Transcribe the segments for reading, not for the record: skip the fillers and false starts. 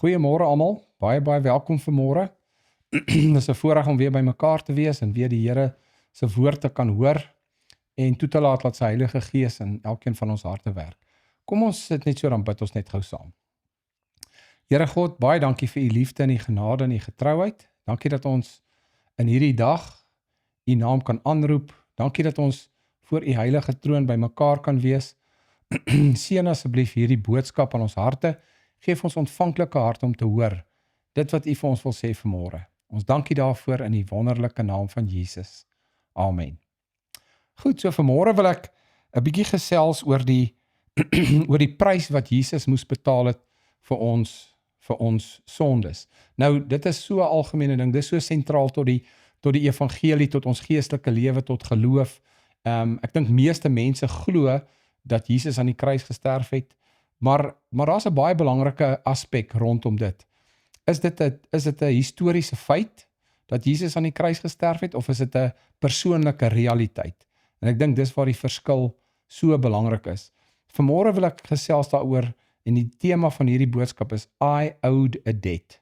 Goeiemôre almal, baie welkom vanmôre. Dis 'n voorreg om weer by mekaar te wees en weer die Here se woord te kan hoor en toe te laat dat sy Heilige Gees in elkeen van ons harte werk. Kom ons sit net so, dan bid ons net gou saam. Here God, baie dankie vir u liefde en u genade en u getrouheid. Dankie dat ons in hierdie dag u naam kan aanroep. Dankie dat ons voor u heilige troon by mekaar kan wees. Seën asseblief hierdie boodskap aan ons harte. Geef ons ontvanklike hart om te hoor dit wat u vir ons wil sê vanmôre. Ons dank u daarvoor in die wonderlike naam van Jesus. Amen. Goed, so vanmôre wil ek 'n bietjie gesels oor die oor die prys wat Jesus moes betaal het vir ons sondes. Nou, dit is so 'n algemene ding, dis so sentraal tot die evangelie, tot ons geestelike lewe, tot geloof. Ek dink meeste mense glo dat Jesus aan die kruis gesterf het, maar daar's 'n baie belangrike aspek rondom dit. Is dit 'n historiese feit dat Jesus aan die kruis gesterf het, of is dit 'n persoonlike realiteit? En ek dink dis waar die verskil so belangrik is. Vanmôre wil ek gesels daaroor, en die tema van hierdie boodskap is I owed a debt.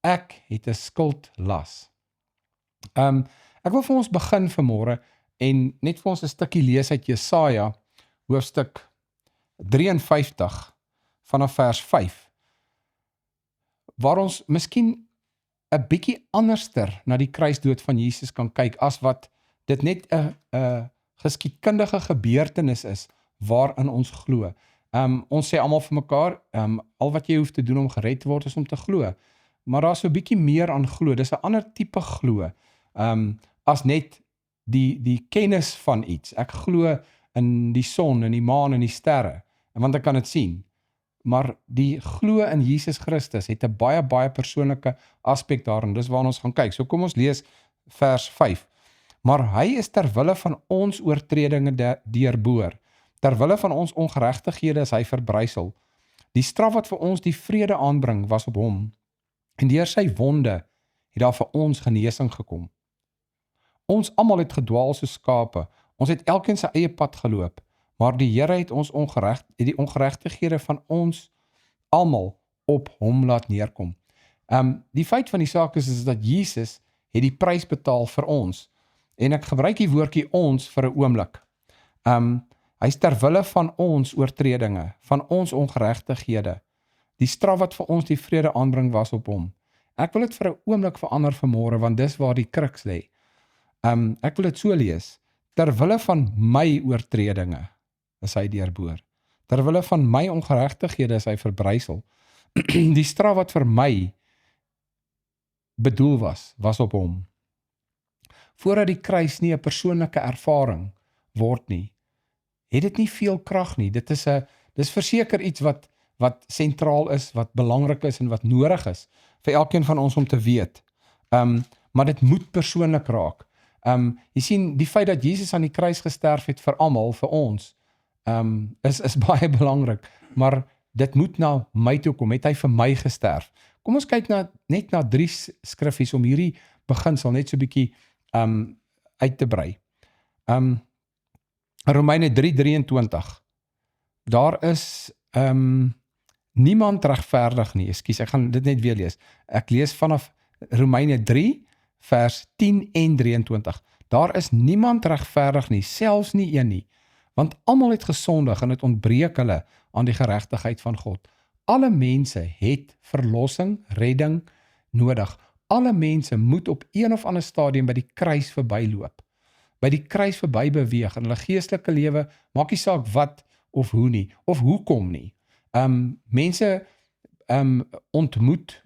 Ek het 'n skuldlas. Ek wil vir ons begin vanmôre en net vir ons 'n stukkie lees uit Jesaja, hoofstuk 53 vanaf vers 5, waar ons miskien 'n bietjie anderster na die kruisdood van Jesus kan kyk, as wat dit net 'n geskiedkundige gebeurtenis is waarin ons glo. Ons sê almal vir mekaar, al wat jy hoef te doen om gered te word is om te glo. Maar daar's so 'n bietjie meer aan glo. Dis 'n ander tipe glo, as net die kennis van iets. Ek glo in die son, in die maan, in die sterre, want ek kan dit sien. Maar die glo in Jesus Christus het 'n baie persoonlike aspek daarin. Dis waarna ons gaan kyk. So kom ons lees vers 5. Maar hy is ter wille van ons oortredinge deurboor. Ter wille van ons ongeregtighede is hy verbrysel. Die straf wat vir ons die vrede aanbring was op hom, en deur sy wonde het daar vir ons genesing gekom. Ons almal het gedwaal soos skape. Ons het elkeen sy eie pad geloop, maar die Here het die ongeregtighede van ons almal op hom laat neerkom. Die feit van die saak is dat Jesus het die prys betaal vir ons. En ek gebruik die woordjie ons vir 'n oomblik. Hy is ter wille van ons oortredinge, van ons ongeregtighede. Die straf wat vir ons die vrede aanbring was op hom. Ek wil dit vir 'n oomblik verander vanmôre, want dis waar die kruks lê. Ek wil dit so lees. Ter wille van my oortredinge is hy deurboor. Ter wille van my ongeregtighede is hy verbrysel. Die straf wat vir my bedoel was op hom. Voordat die kruis nie 'n persoonlike ervaring word nie, het dit nie veel krag nie. Dis verseker iets wat sentraal is, wat belangrik is en wat nodig is vir elkeen van ons om te weet. Maar dit moet persoonlik raak. Jy sien, die feit dat Jesus aan die kruis gesterf het vir almal, vir ons, is baie belangrik, maar dit moet na my toe kom. Het hy vir my gesterf? Kom ons kyk net na 3 skriffies om hierdie beginsel net so 'n bietjie uit te brei. Romeine 3:23. Daar is niemand regverdig nie. Ekskuus, ek gaan dit net weer lees. Ek lees vanaf Romeine 3 vers 10 en 23. Daar is niemand regverdig nie, selfs nie een nie, want almal het gesondig en het ontbreek hulle aan die geregtigheid van God. Alle mense het verlossing, redding nodig. Alle mense moet op een of ander stadium by die kruis verbyloop. By die kruis verby beweeg in hulle geestelike lewe, maak nie saak wat of hoe nie, of hoekom nie. Mense ontmoet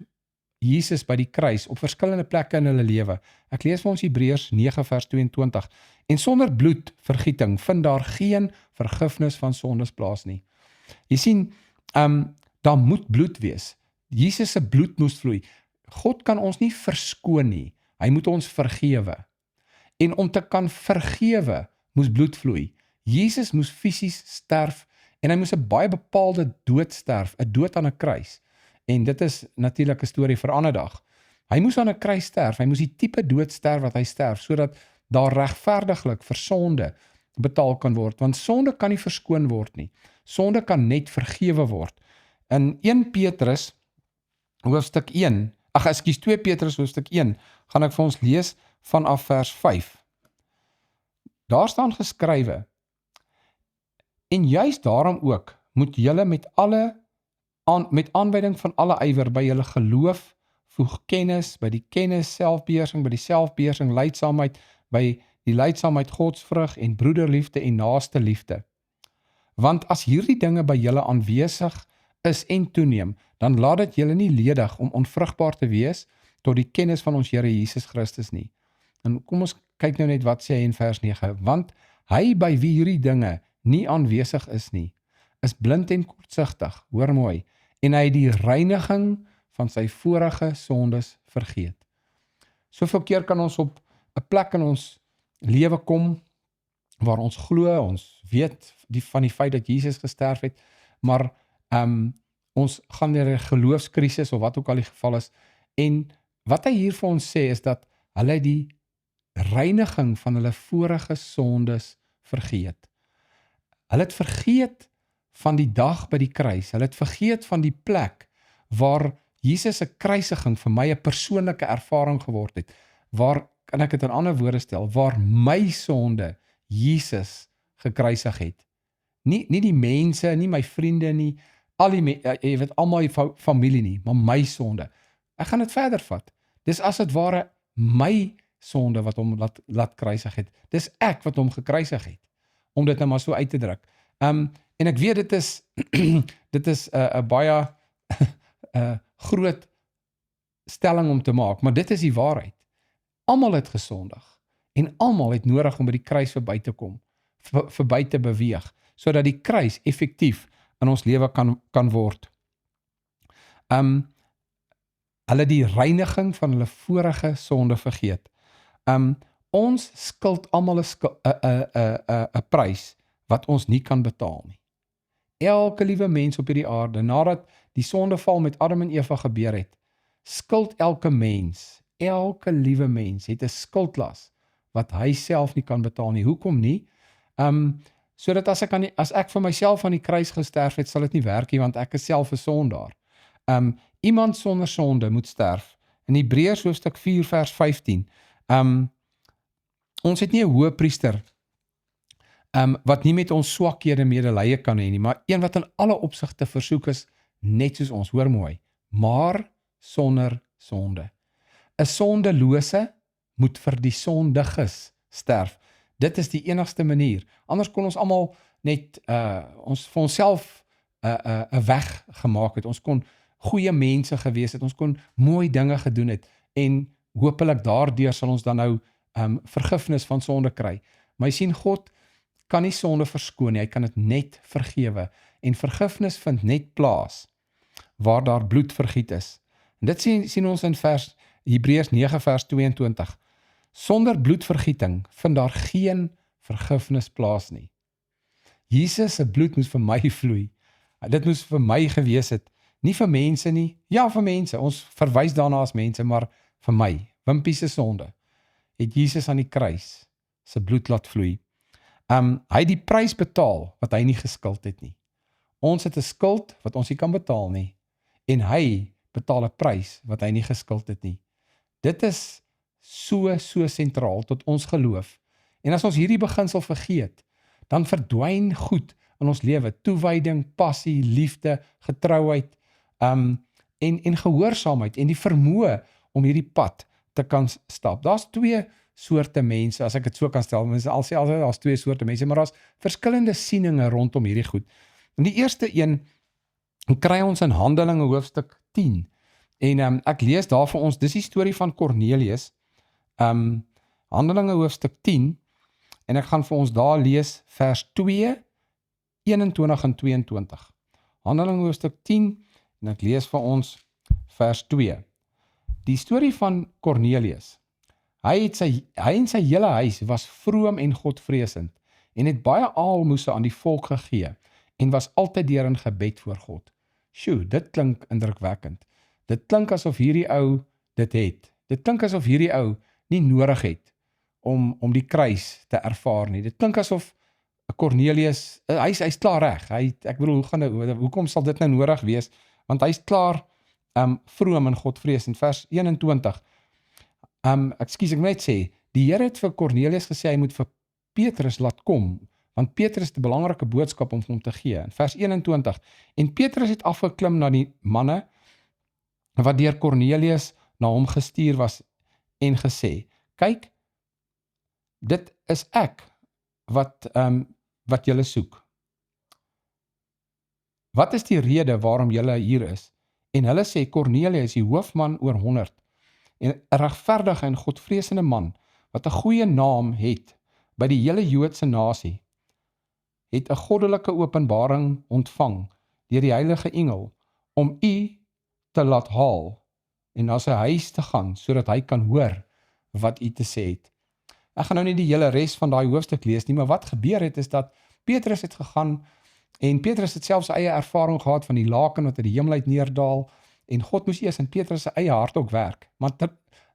Jesus by die kruis op verskillende plekke in hulle lewe. Ek lees vir ons Hebreërs 9 vers 22. En sonder bloedvergieting vind daar geen vergifnis van sondes plaas nie. Jy sien, daar moet bloed wees. Jesus se bloed moes vloei. God kan ons nie verskoon nie. Hy moet ons vergewe. En om te kan vergewe, moes bloed vloei. Jesus moes fisies sterf, en hy moes 'n baie bepaalde dood sterf, 'n dood aan 'n kruis. En dit is natuurlik 'n storie vir 'n ander dag. Hy moes aan 'n kruis sterf, hy moes die tipe dood sterf wat hy sterf, sodat daar regverdiglik vir sonde betaal kan word, want sonde kan nie verskoon word nie. Sonde kan net vergewe word. In 1 Petrus hoofstuk 1, 2 Petrus hoofstuk 1, gaan ek vir ons lees vanaf vers 5. Daar staan geskrywe, en juist daarom ook moet julle met aanwyding van alle ywer by julle geloof voeg kennis, by die kennis selfbeheersing, by die selfbeheersing lydsaamheid, by die lydsaamheid godsvrug en broederliefde en naaste liefde. Want as hierdie dinge by julle aanwesig is en toeneem, dan laat dit julle nie ledig om onvrugbaar te wees tot die kennis van ons Here Jesus Christus nie. En kom ons kyk nou net wat sê hy in vers 9, want hy by wie hierdie dinge nie aanwesig is nie, is blind en kortsigtig, hoor mooi, en hy die reiniging van sy vorige sondes vergeet. Soveel keer kan ons op 'n plek in ons lewe kom, waar ons glo, ons weet van die feit dat Jesus gesterf het, maar ons gaan deur 'n geloofskrisis of wat ook al die geval is, en wat hy hier vir ons sê is dat hulle die reiniging van hulle vorige sondes vergeet. Hulle het vergeet van die dag by die kruis, hulle het vergeet van die plek waar Jesus se kruisiging vir my 'n persoonlike ervaring geword het, waar, kan ek dit in ander woorde stel, waar my sonde Jesus gekruisig het. Nie die mense, nie my vriende nie, jy weet, almal die familie nie, maar my sonde. Ek gaan dit verder vat. Dis as dit ware my sonde wat hom laat kruisig het. Dis ek wat hom gekruisig het, om dit nou maar so uit te druk. En ek weet dit is dit is 'n baie groot stelling om te maak, maar dit is die waarheid. Almal het gesondig en almal het nodig om by die kruis verby te kom, verby te beweeg, sodat die kruis effektief in ons lewe kan word. Hulle die reiniging van hulle vorige sonde vergeet. Ons skuld almal 'n prys wat ons nie kan betaal nie. Elke liewe mens op hierdie aarde, nadat die sondeval met Adam en Eva gebeur het, skuld elke liewe mens het 'n skuldlas wat hy self nie kan betaal nie. Hoekom nie? Sodat as ek vir myself aan die kruis gesterf het, sal dit nie werk nie, want ek is self 'n sondaar. Iemand sonder sonde moet sterf. In Hebreërs hoofstuk 4 vers 15. Ons het nie 'n hoëpriester wat nie met ons swakhede medelee kan hê nie, maar een wat in alle opsigte versoek is, net soos ons, hoor mooi, maar sonder sonde. 'n Sondelose moet vir die sondiges sterf. Dit is die enigste manier. Anders kon ons almal net ons vir onsself 'n weg gemaak het. Ons kon goeie mense gewees het, ons kon mooi dinge gedoen het, en hopelik daardeur sal ons dan nou vergifnis van sonde kry. Maar jy sien, God kan nie sonde verskoon nie, hy kan dit net vergewe, en vergifnis vind net plaas waar daar bloed vergiet is. En dit sien ons in Hebreërs 9 vers 22. Sonder bloedvergieting vind daar geen vergifnis plaas nie. Jesus se bloed moes vir my vloei. Dit moes vir my gewees het, nie vir mense nie. Ja, vir mense, ons verwys daarna as mense, maar vir my, Wimpie se sonde, het Jesus aan die kruis se bloed laat vloei. Hy het die prys betaal wat hy nie geskuld het nie. Ons het 'n skuld wat ons nie kan betaal nie, en hy betaal 'n prys wat hy nie geskuld het nie. Dit is so sentraal tot ons geloof. En as ons hierdie beginsel vergeet, dan verdwyn goed in ons lewe, toewyding, passie, liefde, getrouheid, en gehoorsaamheid, en die vermoë om hierdie pad te kan stap. Daar's twee soorte mense, as ek dit so kan stel, mense al sê altyd daar's twee soorte mense, maar daar's verskillende sieninge rondom hierdie goed. En die eerste een kry ons in Handelinge hoofstuk 10, en ek lees daar vir ons, dis die storie van Cornelius, Handelinge hoofstuk 10, en ek gaan vir ons daar lees vers 2, 21 en 22. Handelinge hoofstuk 10, en ek lees vir ons vers 2. Die storie van Cornelius. Hy en sy hele huis was vroom en godvreesend, en het baie aalmoese aan die volk gegee, en was altyd deur in gebed voor God. Sjoe, dit klink indrukwekkend. Dit klink asof hierdie ou dit het. Dit klink asof hierdie ou nie nodig het om die kruis te ervaar nie. Dit klink asof Cornelius, hy's klaar reg. Ek bedoel, hoekom sal dit nou nodig wees? Want hy's klaar vroom en Godvreesend. Vers 21. Ek moet net sê, die Here het vir Kornelius gesê, hy moet vir Petrus laat kom, want Petrus het 'n belangrike boodskap om vir hom te gee. In vers 21, en Petrus het afgeklim na die manne, wat deur Kornelius na hom gestuur was, en gesê, kyk, dit is ek, wat julle soek. Wat is die rede waarom julle hier is? En hulle sê, Kornelius, die hoofman oor 100, en 'n regverdige en godvreesende man, wat 'n goeie naam het by die hele Joodse nasie, het 'n goddelike openbaring ontvang deur die heilige engel om u te laat haal en na sy huis te gaan, sodat hy kan hoor wat u te sê het. Ek gaan nou nie die hele res van daai hoofstuk lees nie, maar wat gebeur het is dat Petrus het gegaan, en Petrus het self sy eie ervaring gehad van die laken wat uit die hemel uit neerdaal, en God moes eers in Petrus sy eie hart ook werk. Maar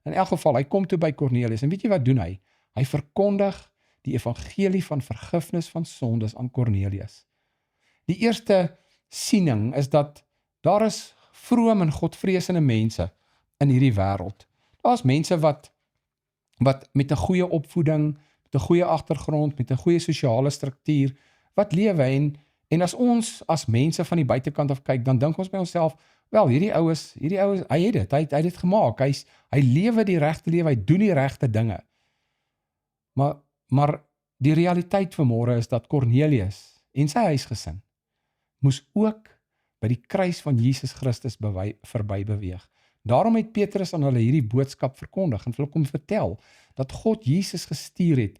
in elk geval, hy kom toe by Kornelius, en weet jy wat doen hy? Hy verkondig die evangelie van vergifnis van sondes aan Kornelius. Die eerste siening is dat daar is vroom en godvreesende mense in hierdie wêreld. Daar is mense wat met 'n goeie opvoeding, met 'n goeie agtergrond, met 'n goeie sosiale struktuur, wat lewe en as ons as mense van die buitekant af kyk, dan dink ons by onsself, wel, hierdie oues, hy het dit gemaak, hy lewe die regte lewe, hy doen die regte dinge. Maar die realiteit vanmôre is dat Kornelius en sy huisgesin moes ook by die kruis van Jesus Christus verby beweeg. Daarom het Petrus aan hulle hierdie boodskap verkondig en vir hulle kom vertel dat God Jesus gestuur het,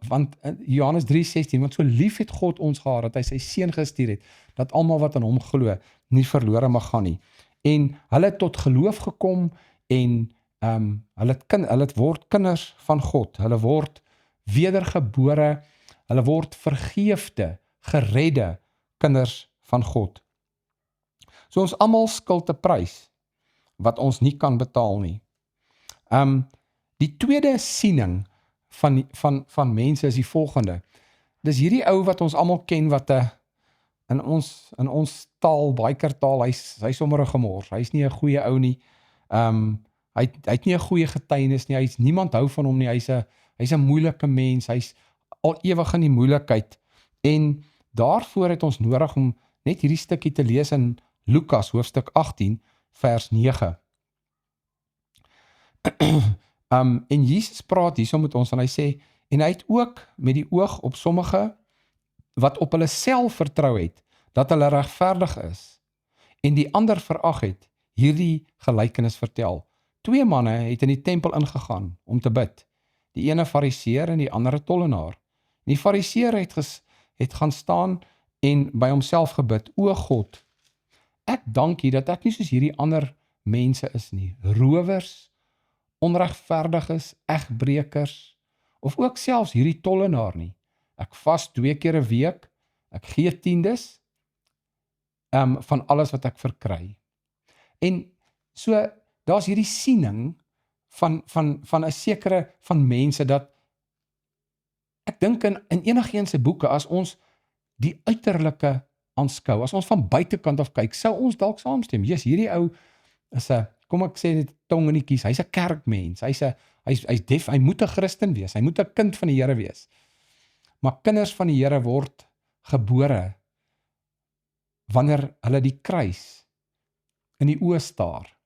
want Johannes 3:16, want so lief het God ons gehad dat hy sy seun gestuur het, dat almal wat aan hom glo nie verlore mag gaan nie. En hulle het tot geloof gekom en hulle word kinders van God, hulle word wedergebore, hulle word vergeefde, geredde kinders van God. So ons almal skuld 'n prys wat ons nie kan betaal nie. Die tweede siening van mense is die volgende. Dis hierdie ou wat ons almal ken wat in ons taal, bikertaal, hy's sommer 'n gemors. Hy's nie 'n goeie ou nie. Hy het nie 'n goeie getuienis nie. Niemand hou van hom nie. Hy's 'n moeilike mens. Hy's al ewig in die moeilikheid. En daarvoor het ons nodig om net hierdie stukkie te lees in Lukas hoofstuk 18 vers 9. En Jesus praat hierso met ons en hy sê, en hy het ook met die oog op sommige wat op hulle self vertrou het, dat hulle regverdig is, en die ander verag het, hierdie gelykenis vertel. 2 manne het in die tempel ingegaan om te bid, die ene fariseer en die ander 'n tollenaar. En die fariseer het gaan staan en by homself gebid, o God, ek dank U dat ek nie soos hierdie ander mense is nie, rowers, onregverdiges, egbrekers, of ook selfs hierdie tollenaar nie. Ek vas 2 keer 'n week, ek gee tiendes van alles wat ek verkry. En so, daar's hierdie siening van 'n sekere van mense dat ek dink in enigiemand se boeke, as ons die uiterlike aanskou, as ons van buitekant af kyk, sou ons dalk saamstem. Jesus, hierdie ou is 'n, kom ek sê dit tong in die kies, hy's 'n kerkmens, hy moet 'n Christen wees, hy moet 'n kind van die Here wees. Maar kinders van die Here word gebore wanneer hulle die kruis in die oë staar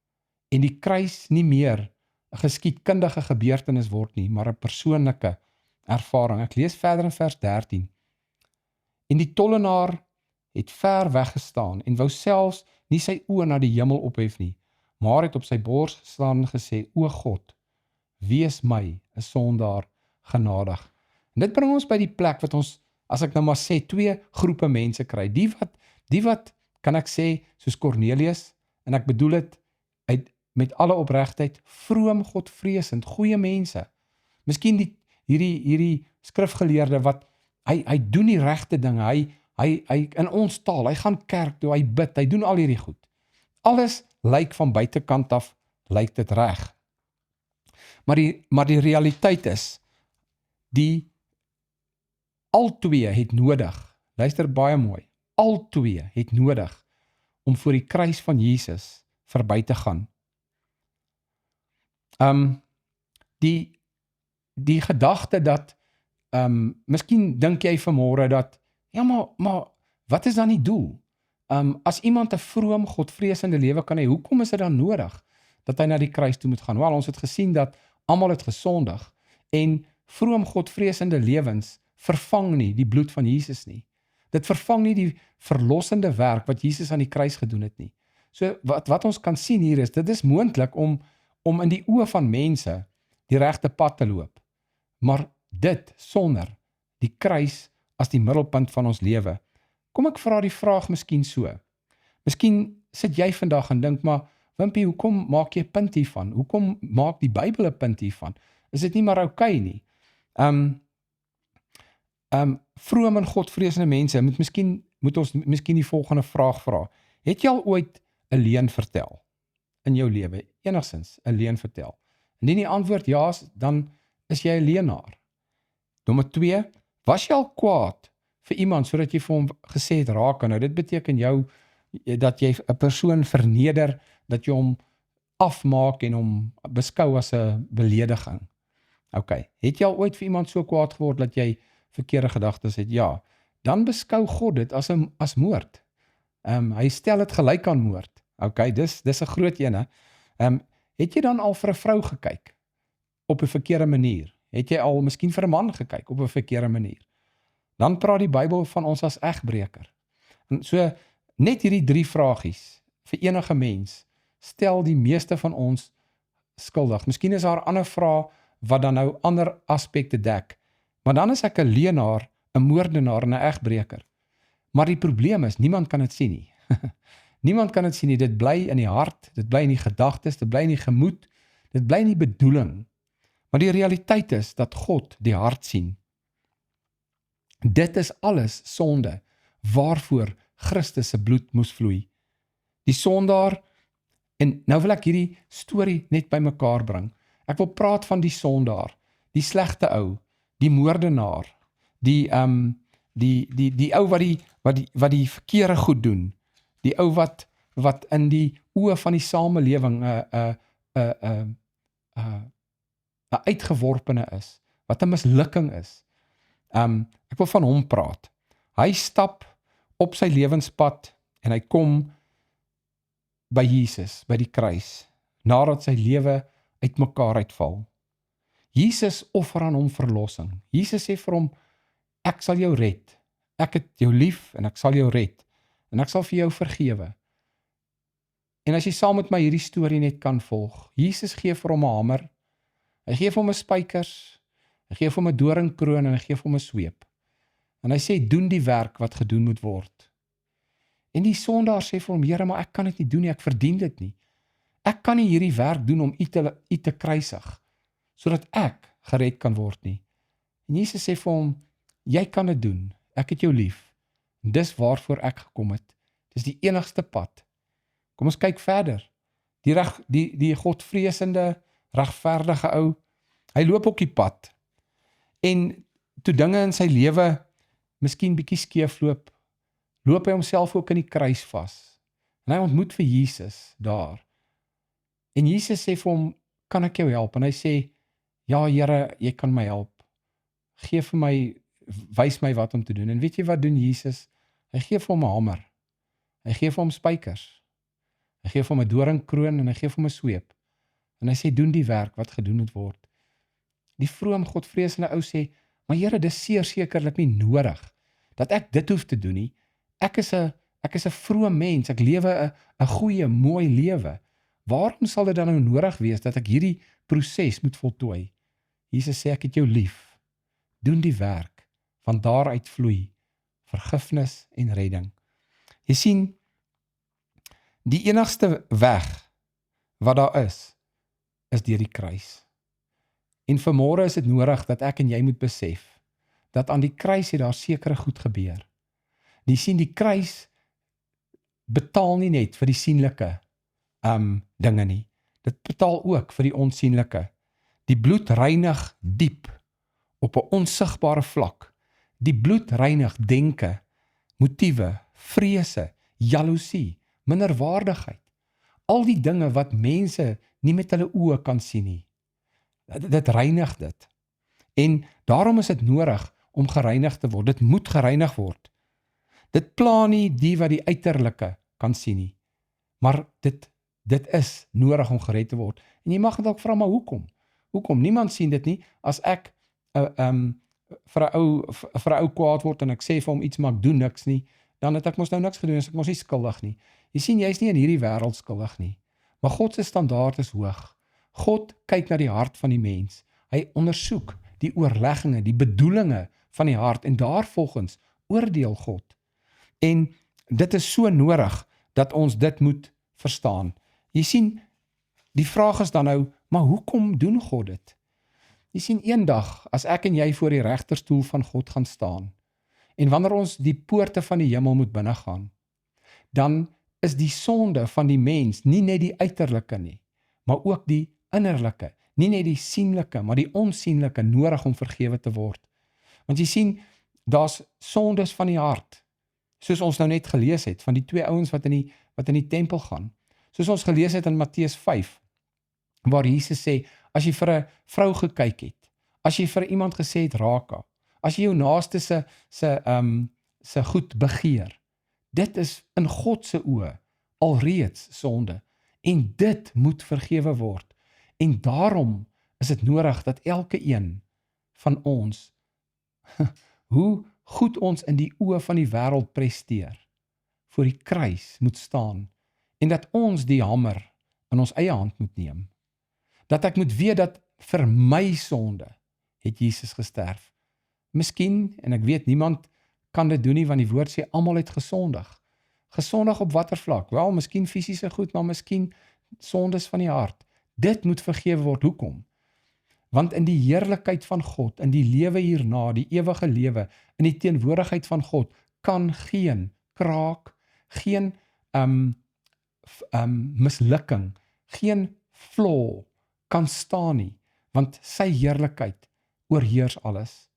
en die kruis nie meer 'n geskiedkundige gebeurtenis word nie, maar 'n persoonlike ervaring. Ek lees verder in vers 13. En die tollenaar het ver weggestaan en wou selfs nie sy oë na die hemel ophef nie, maar het op sy bors gestaan en gesê, o God, wees my 'n sondaar genadig. En dit bring ons by die plek wat ons, as ek nou maar sê, 2 groepe mense kry. Die wat kan ek sê, soos Kornelius, en ek bedoel dit met alle opregtheid, vroom, godvreesend, goeie mense. Miskien hierdie skrifgeleerde wat hy doen die regte dinge, hy in ons taal, hy gaan kerk toe, hy bid, hy doen al hierdie goed. Alles lyk van buitekant af, lyk dit reg. Maar die realiteit is, al twee het nodig, luister baie mooi, al twee het nodig om voor die kruis van Jesus verby te gaan. Die gedagte dat, miskien dink jy vanmôre dat, ja maar wat is dan die doel? As iemand 'n vroom, godvreesende lewe kan hê, hoekom is dit dan nodig dat hy na die kruis toe moet gaan? Wel, ons het gesien dat almal het gesondig en vroom, godvreesende lewens vervang nie die bloed van Jesus nie. Dit vervang nie die verlossende werk wat Jesus aan die kruis gedoen het nie. So wat ons kan sien hier is, dit is moontlik om in die oë van mense die regte pad te loop. Maar dit sonder die kruis as die middelpunt van ons lewe. Kom ek vra die vraag miskien so. Miskien sit jy vandag en dink, maar Wimpie, hoekom maak jy 'n punt hiervan? Hoekom maak die Bybel 'n punt hiervan? Is dit nie maar oukei nie? Vroom en godvreesende mense, moet ons miskien die volgende vraag vra. Het jy al ooit 'n leuen vertel in jou lewe? Enigstens 'n leuen vertel? Indien die antwoord ja is, dan is jy 'n leienaar. Nommer 2, was jy al kwaad vir iemand sodat jy vir hom gesê het raak aan? Nou dit beteken dat jy 'n persoon verneder, dat jy hom afmaak en hom beskou as 'n belediging. Okay, het jy al ooit vir iemand so kwaad geword dat jy verkeerde gedagtes het? Ja, dan beskou God dit as moord. Hy stel dit gelyk aan moord. Okay, dis 'n groot een, hè. Het jy dan al vir 'n vrou gekyk op 'n verkeerde manier? Het jy al miskien vir 'n man gekyk op 'n verkeerde manier? Dan praat die Bybel van ons as egbreker. En so, net hierdie 3 vragies vir enige mens stel die meeste van ons skuldig. Miskien is daar ander vrae wat dan nou ander aspekte dek. Maar dan is ek 'n leienaar, 'n moordenaar en 'n egbreker. Maar die probleem is, niemand kan dit sien nie. Niemand kan dit sien nie. Dit bly in die hart, dit bly in die gedagtes, dit bly in die gemoed, dit bly in die bedoeling. Maar die realiteit is dat God die hart sien. Dit is alles sonde waarvoor Christus se bloed moes vloei. Die sondaar, en nou wil ek hierdie storie net by mekaar bring. Ek wil praat van die sondaar, die slegte ou, die moordenaar, die ou wat die verkeerde goed doen, die ou wat in die oë van die samelewing 'n uitgeworpene is, wat 'n mislukking is. Ek wil van hom praat. Hy stap op sy lewenspad en hy kom by Jesus, by die kruis, nadat sy lewe uitmekaar uitval. Jesus offer aan hom verlossing. Jesus sê vir hom, ek sal jou red. Ek het jou lief en ek sal jou red. En ek sal vir jou vergewe. En as jy saam met my hierdie storie net kan volg, Jesus gee vir hom 'n hamer, hy gee vir hom 'n spykers, hy gee vir hom 'n doringkroon en hy gee vir hom 'n sweep. En hy sê, doen die werk wat gedoen moet word. En die sondaar sê vir hom, Here, maar ek kan dit nie doen nie, ek verdien dit nie. Ek kan nie hierdie werk doen om u te kruisig, sodat ek gered kan word nie. En Jesus sê vir hom, jy kan dit doen, ek het jou lief. En dis waarvoor ek gekom het. Dis die enigste pad. Kom ons kyk verder. Die godvreesende, regverdige ou, hy loop op die pad. En toe dinge in sy lewe miskien bietjie skeef loop hy homself ook in die kruis vas. En hy ontmoet vir Jesus daar. En Jesus sê vir hom, kan ek jou help? En hy sê, ja Here, jy kan my help. Gee vir my, wys my wat om te doen. En weet jy wat doen Jesus? Hy gee vir hom 'n hamer. Hy gee vir hom spykers. Hy gee vir hom 'n doringkroon en hy gee vir hom 'n sweep. En hy sê, doen die werk wat gedoen moet word. Die vroom godvreesende ou sê, maar Here, dis sekerlik nie nodig dat ek dit hoef te doen nie. Ek is 'n vroom mens, ek lewe 'n goeie, mooi lewe. Waarom sal dit dan nou nodig wees dat ek hierdie proses moet voltooi? Jesus sê, ek het jou lief. Doen die werk, van daaruit vloei vergifnis en redding. Jy sien, die enigste weg wat daar is deur die kruis. En vanmôre is dit nodig dat ek en jy moet besef, dat aan die kruis het daar sekere goed gebeur. Die sien, die kruis betaal nie net vir die sienlike dinge nie. Dit betaal ook vir die onsienlike. Die bloed reinig diep op 'n onsigbare vlak. Die bloed reinig denke, motiewe, vrese, jaloesie, minderwaardigheid. Al die dinge wat mense nie met hulle oë kan sien nie. Dit reinig dit. En daarom is dit nodig om gereinig te word. Dit moet gereinig word. Dit pla nie die wat die uiterlike kan sien nie. Maar dit is nodig om gered te word. En jy mag dalk vra, maar hoekom? Hoekom? Niemand sien dit nie. As ek vir 'n ou kwaad word en ek sê vir hom iets, maar ek doen niks nie, dan het ek mos nou niks gedoen, as ek mos nie skuldig nie. Jy sien, jy is nie in hierdie wêreld skuldig nie. Maar God se standaard is hoog. God kyk na die hart van die mens. Hy ondersoek die oorlegginge, die bedoelinge van die hart en daarvolgens oordeel God. En dit is so nodig dat ons dit moet verstaan. Jy sien, die vraag is dan nou, maar hoekom doen God dit? Jy sien, eendag, as ek en jy voor die regterstoel van God gaan staan, en wanneer ons die poorte van die hemel moet binnegaan, dan is die sonde van die mens nie net die uiterlike nie, maar ook die innerlike, nie net die sienlike, maar die onsienlike nodig om vergewe te word. Want jy sien, daar's sondes van die hart, soos ons nou net gelees het, van die 2 ouens wat in die tempel gaan. Soos ons gelees het in Matteus 5, waar Jesus sê, as jy vir 'n vrou gekyk het, as jy vir iemand gesê het raaka, as jy jou naaste se goed begeer, dit is in God se oë alreeds sonde, en dit moet vergewe word. En daarom is dit nodig dat elke een van ons, hoe goed ons in die oë van die wêreld presteer, voor die kruis moet staan, en dat ons die hamer in ons eie hand moet neem. Dat ek moet weet dat vir my sonde het Jesus gesterf. Miskien, en ek weet niemand kan dit doen nie, want die woord sê almal het gesondig. Gesondig op watter vlak? Wel, miskien fisiese goed, maar miskien sondes van die hart. Dit moet vergewe word. Hoekom? Want in die heerlikheid van God, in die lewe hierna, die ewige lewe, in die teenwoordigheid van God, kan geen kraak, geen mislukking, geen flaw kan staan nie, want sy heerlikheid oorheers alles.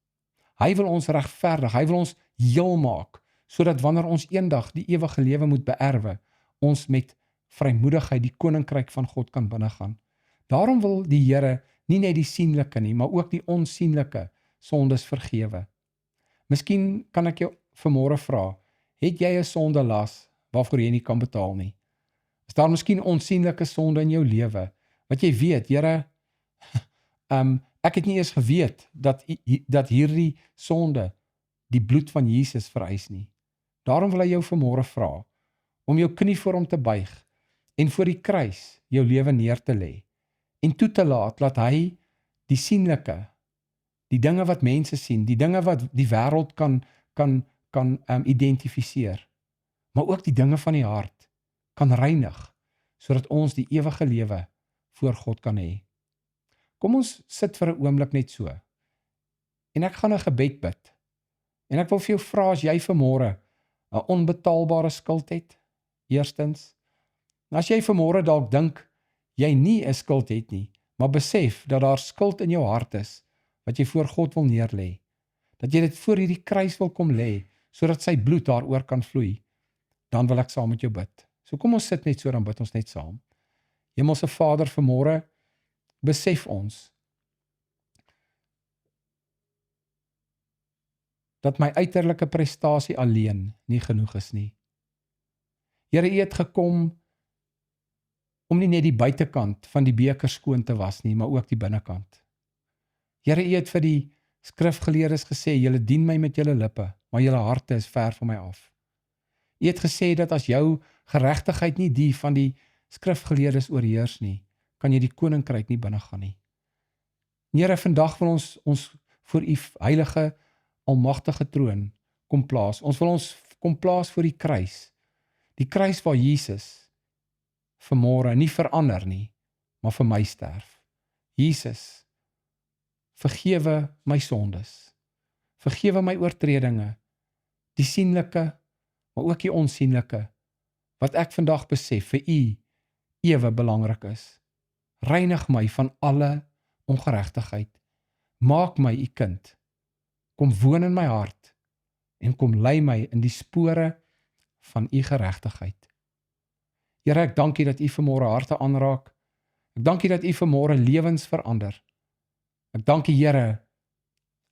Hy wil ons regverdig, hy wil ons heel maak, sodat wanneer ons eendag die ewige lewe moet beerwe, ons met vrymoedigheid die koninkryk van God kan binnegaan. Daarom wil die Here nie net die sienlike nie, maar ook die onsienlike sondes vergewe. Miskien kan ek jou vanmôre vra, het jy 'n sondelas waarvoor jy nie kan betaal nie? Is daar miskien onsienlike sonde in jou lewe, wat jy weet, Here, ek het nie eens geweet dat hierdie sonde die bloed van Jesus vereis nie. Daarom wil hy jou vanmôre vra, om jou knie voor hom te buig, en voor die kruis jou lewe neer te lê, en toe te laat, dat hy die sienlike, die dinge wat mense sien, die dinge wat die wêreld kan identifiseer, maar ook die dinge van die hart, kan reinig, sodat ons die ewige lewe voor God kan hê. Kom ons sit vir 'n oomblik net so, en ek gaan 'n gebed bid, en ek wil vir jou vra, as jy vanmôre 'n onbetaalbare skuld het, eerstens, en as jy vanmôre dalk dink, jy nie 'n skuld het nie, maar besef dat daar skuld in jou hart is, wat jy voor God wil neerlê, dat jy dit voor hierdie kruis wil kom lê, sodat sy bloed daaroor kan vloei, dan wil ek saam met jou bid. So kom ons sit net so, dan bid ons net saam. Hemelse Vader, vanmôre besef ons dat my uiterlike prestasie alleen nie genoeg is nie. Here, U het gekom om nie net die buitekant van die beker skoon te was nie, maar ook die binnekant. Here, U het vir die skrifgeleerdes gesê, julle dien my met julle lippe, maar julle harte is ver van my af. U het gesê dat as jou geregtigheid nie die van die skrifgeleerdes oorheers nie, kan jy die koninkryk nie binnegaan nie. Here, vandag wil ons voor U heilige, almagtige troon kom plaas. Ons wil ons kom plaas voor die kruis waar Jesus vanmôre nie verander nie, maar vir my sterf. Jesus, vergewe my sondes, vergewe my oortredinge, die sienlike, maar ook die onsienlike, wat ek vandag besef vir U ewe belangrik is. Reinig my van alle ongeregtigheid, maak my U kind, kom woon in my hart, en kom lei my in die spore van U geregtigheid. Here, ek dank U dat U vanmôre harte aanraak. Ek dank U dat U vanmôre lewens verander. Ek dank U, Here,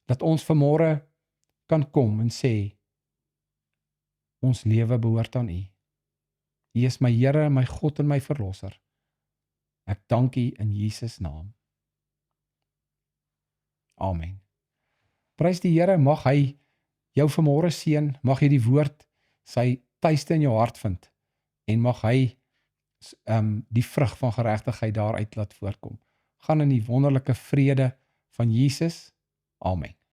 dat ons vanmôre kan kom en sê, ons lewe behoort aan U. U is my Here, my God en my Verlosser. Ek dank U in Jesus naam. Amen. Prys die Here, mag hy jou vanmôre seën, mag jy die woord sy tuiste in jou hart vind en mag hy die vrug van geregtigheid daaruit laat voortkom. Gaan in die wonderlike vrede van Jesus. Amen.